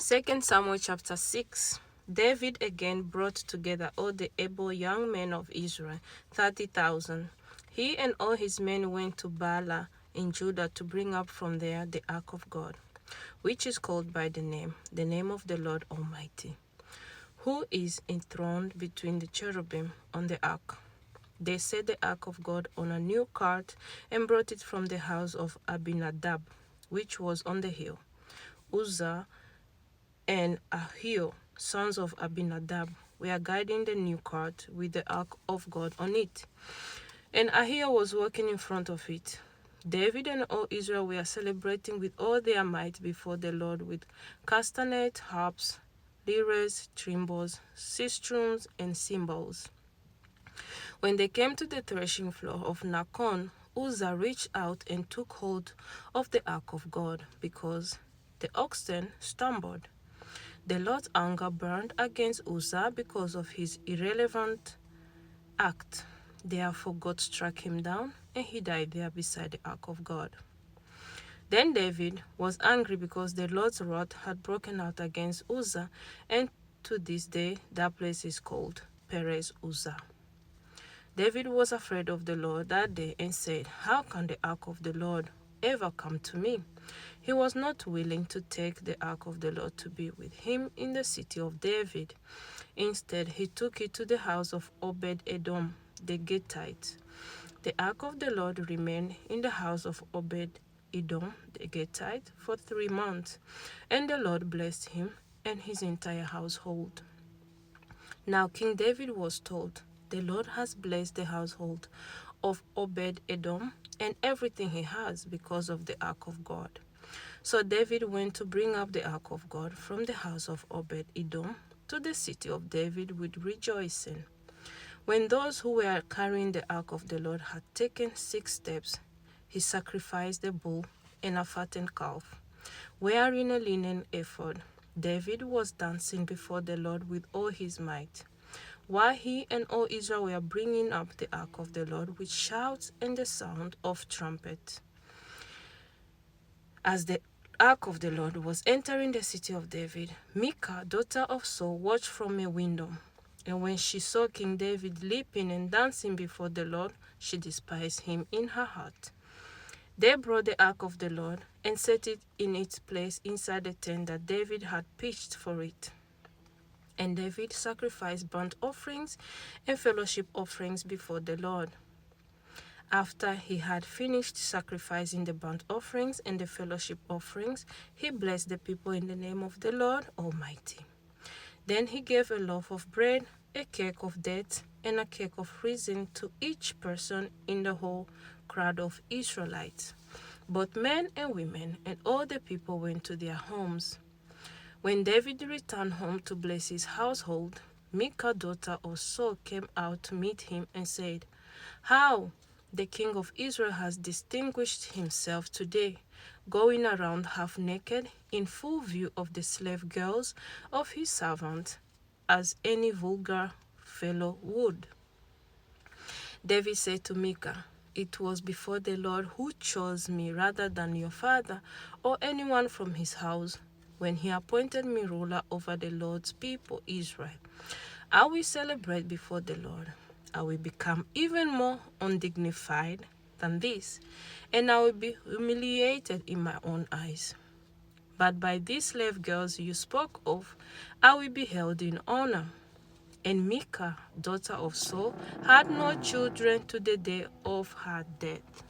2 Samuel chapter 6. David again brought together all the able young men of Israel, 30,000. He and all his men went to Baalah in Judah to bring up from there the ark of God, which is called by the name of the Lord Almighty, who is enthroned between the cherubim on the ark. They set the ark of God on a new cart and brought it from the house of Abinadab, which was on the hill. Uzzah and Ahio, sons of Abinadab, were guiding the new cart with the ark of God on it, and Ahio was walking in front of it. David and all Israel were celebrating with all their might before the Lord with castanet, harps, lyres, timbrels, sistrums, and cymbals. When they came to the threshing floor of Nakon, Uzzah reached out and took hold of the ark of God, because the oxen stumbled. The Lord's anger burned against Uzzah because of his irrelevant act. Therefore God struck him down, and he died there beside the ark of God. Then David was angry because the Lord's wrath had broken out against Uzzah, and to this day that place is called Perez Uzzah. David was afraid of the Lord that day and said, "How can the ark of the Lord ever come to me?" He was not willing to take the ark of the Lord to be with him in the city of David. Instead, he took it to the house of Obed-Edom, the Gittite. The ark of the Lord remained in the house of Obed-Edom, the Gittite, for 3 months, and the Lord blessed him and his entire household. Now King David was told, "The Lord has blessed the household of Obed-Edom and everything he has because of the ark of God." So David went to bring up the ark of God from the house of Obed-Edom to the city of David with rejoicing. When those who were carrying the ark of the Lord had taken 6 steps, he sacrificed a bull and a fattened calf, wearing a linen ephod. David was dancing before the Lord with all his might, while he and all Israel were bringing up the ark of the Lord with shouts and the sound of trumpets. As the ark of the Lord was entering the city of David, Michal, daughter of Saul, watched from a window. And when she saw King David leaping and dancing before the Lord, she despised him in her heart. They brought the ark of the Lord and set it in its place inside the tent that David had pitched for it. And David sacrificed burnt offerings and fellowship offerings before the Lord. After he had finished sacrificing the burnt offerings and the fellowship offerings, he blessed the people in the name of the Lord Almighty. Then he gave a loaf of bread, a cake of dates, and a cake of raisin to each person in the whole crowd of Israelites. Both men and women and all the people went to their homes. When David returned home to bless his household, Michal, daughter of Saul, came out to meet him and said, "How the king of Israel has distinguished himself today, going around half naked in full view of the slave girls of his servants, as any vulgar fellow would." David said to Michal, "It was before the Lord who chose me rather than your father or anyone from his house, when he appointed me ruler over the Lord's people, Israel. I will celebrate before the Lord. I will become even more undignified than this, and I will be humiliated in my own eyes. But by these slave girls you spoke of, I will be held in honor." And Michal, daughter of Saul, had no children to the day of her death.